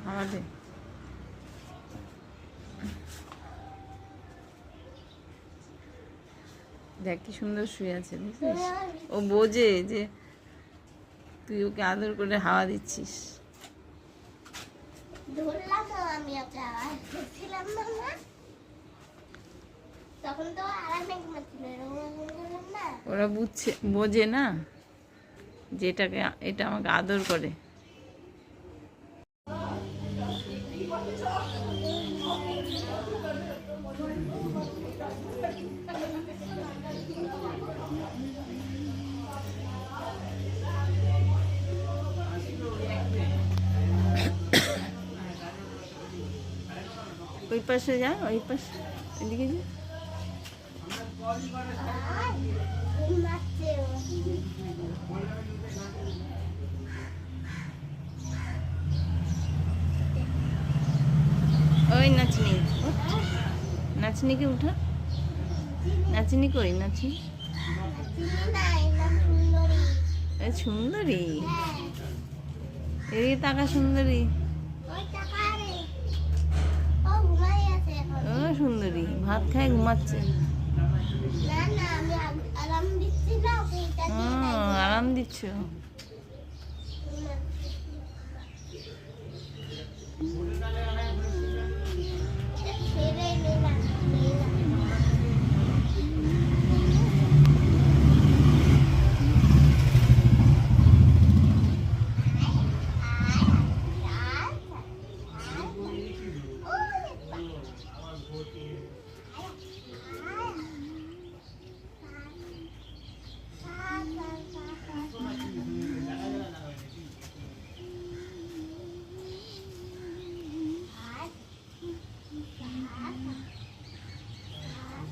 আমাদের দেখ কি সুন্দর শুয়ে আছে, বুঝছিস? ও বোঝে যে তুই ওকে আদর করে হাওয়া দিচ্ছিস। ওরা বোঝে না যে এটা আমাকে আদর করে। ওই পাশে যা, ওই পাশে, এদিকে যা। ওই নাচনি, নাচনিকে উঠা। নাচনি কই? নাচনি সুন্দরী, এদিকে তাকা সুন্দরী। ও সুন্দরী ভাত খায় ঘুমাচ্ছে। আরাম দিচ্ছ।